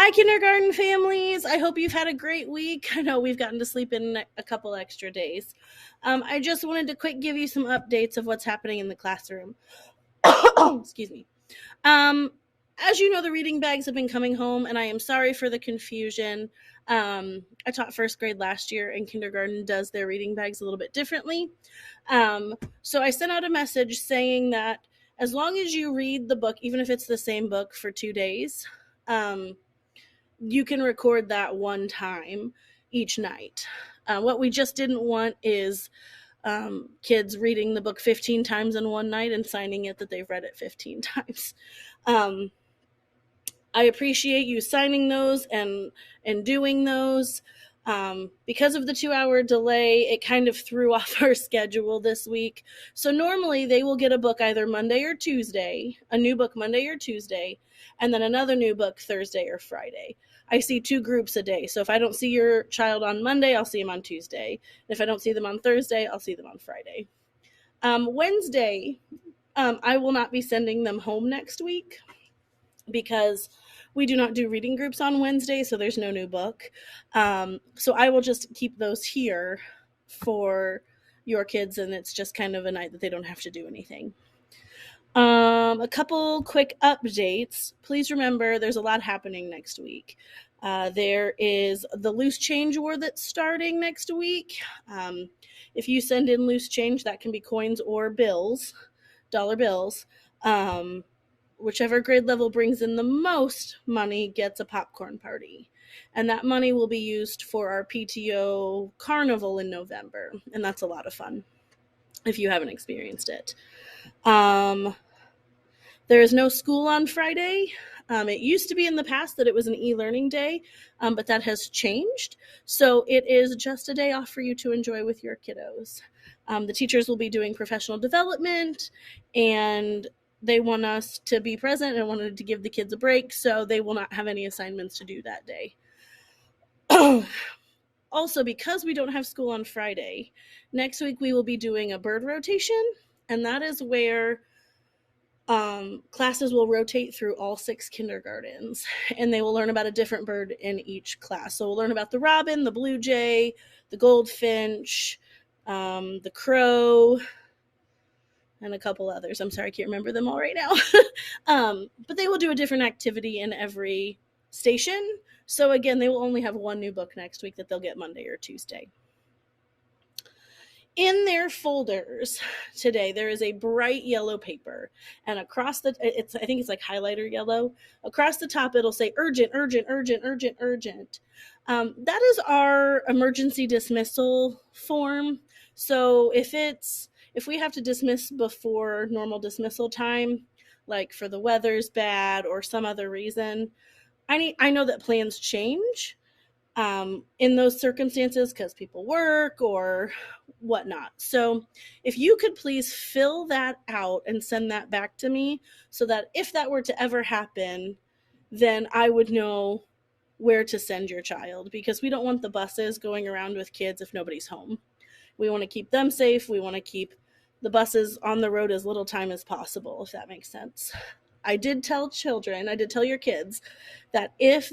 Hi, kindergarten families. I hope you've had a great week. I know we've gotten to sleep in a couple extra days. I just wanted to quick give you some updates of what's happening in the classroom. Excuse me. Um, as you know, the reading bags have been coming home, and I am sorry for the confusion. I taught first grade last year, and kindergarten does their reading bags a little bit differently. So I sent out a message saying that as long as you read the book, even if it's the same book for 2 days, you can record that one time each night. What we just didn't want is kids reading the book 15 times in one night and signing it that they've read it 15 times. I appreciate you signing those and doing those. Because of the 2-hour delay, it kind of threw off our schedule this week. So normally they will get a book either Monday or Tuesday, a new book Monday or Tuesday, and then another new book Thursday or Friday. I see 2 groups a day. So if I don't see your child on Monday, I'll see them on Tuesday. If I don't see them on Thursday, I'll see them on Friday. Wednesday, I will not be sending them home next week because we do not do reading groups on Wednesday, so there's no new book. So I will just keep those here for your kids, and it's just kind of a night that they don't have to do anything. A couple quick updates. Please remember there's a lot happening next week. There is the loose change war that's starting next week. If you send in loose change, that can be coins or bills, dollar bills. Whichever grade level brings in the most money gets a popcorn party. And that money will be used for our PTO carnival in November. And that's a lot of fun if you haven't experienced it. There is no school on Friday. It used to be in the past that it was an e-learning day, but that has changed. So it is just a day off for you to enjoy with your kiddos. The teachers will be doing professional development, and they want us to be present and wanted to give the kids a break, so they will not have any assignments to do that day. Also, because we don't have school on Friday, next week we will be doing a bird rotation, and that is where classes will rotate through all 6 kindergartens, and they will learn about a different bird in each class. So we'll learn about the robin, the blue jay, the goldfinch, the crow, and a couple others. I'm sorry, I can't remember them all right now. But they will do a different activity in every station. So again, they will only have one new book next week that they'll get Monday or Tuesday. In their folders today, there is a bright yellow paper, and across I think it's like highlighter yellow. Across the top, it'll say urgent, urgent, urgent, urgent, urgent. That is our emergency dismissal form. So if we have to dismiss before normal dismissal time, like for the weather's bad or some other reason, I know that plans change in those circumstances because people work or whatnot. So if you could please fill that out and send that back to me so that if that were to ever happen, then I would know where to send your child, because we don't want the buses going around with kids if nobody's home. We want to keep them safe. We want to keep the buses on the road as little time as possible, if that makes sense. I did tell your kids that if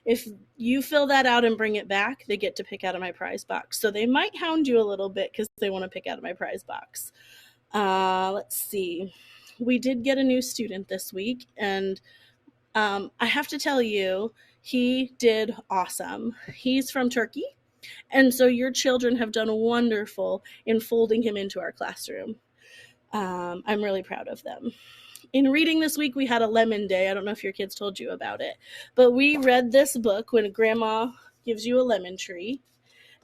if you fill that out and bring it back, they get to pick out of my prize box. So they might hound you a little bit because they want to pick out of my prize box. Let's see. We did get a new student this week, and I have to tell you, he did awesome. He's from Turkey, and so your children have done wonderful in folding him into our classroom. I'm really proud of them. In reading this week, we had a lemon day. I don't know if your kids told you about it, but we read this book when grandma gives you a lemon tree.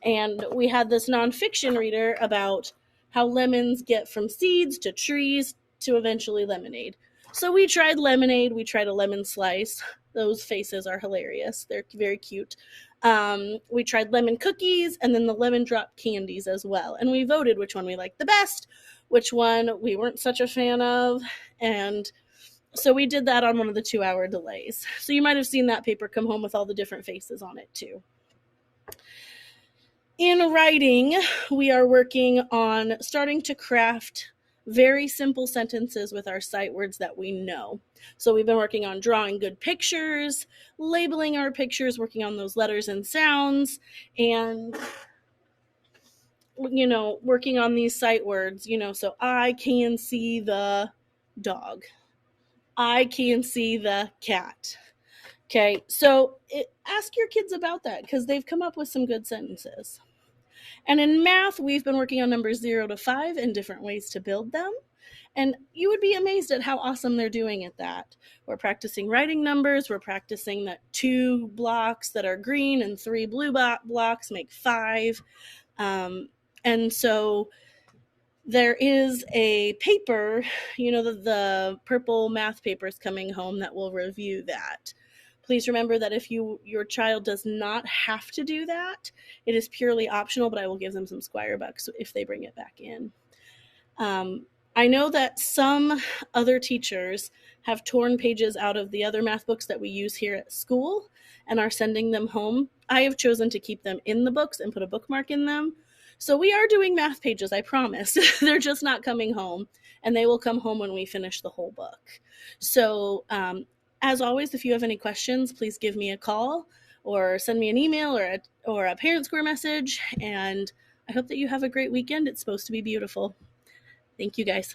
And we had this nonfiction reader about how lemons get from seeds to trees to eventually lemonade. So we tried lemonade. We tried a lemon slice. Those faces are hilarious. They're very cute. We tried lemon cookies and then the lemon drop candies as well. And we voted which one we liked the best, which one we weren't such a fan of. And so we did that on one of the 2-hour delays. So you might have seen that paper come home with all the different faces on it too. In writing, we are working on starting to craft very simple sentences with our sight words that we know. So we've been working on drawing good pictures, labeling our pictures, working on those letters and sounds, and working on these sight words, so I can see the dog. I can see the cat. Okay, so ask your kids about that because they've come up with some good sentences. And in math, we've been working on numbers 0 to 5 and different ways to build them. And you would be amazed at how awesome they're doing at that. We're practicing writing numbers. We're practicing that 2 blocks that are green and 3 blue blocks make 5. And so there is a paper, the purple math paper is coming home that will review that. Please remember that if your child does not have to do that, it is purely optional, but I will give them some Squire bucks if they bring it back in. I know that some other teachers have torn pages out of the other math books that we use here at school and are sending them home. I have chosen to keep them in the books and put a bookmark in them. So we are doing math pages, I promise. They're just not coming home, and they will come home when we finish the whole book. So as always, if you have any questions, please give me a call or send me an email or a Parent Square message, and I hope that you have a great weekend. It's supposed to be beautiful. Thank you, guys.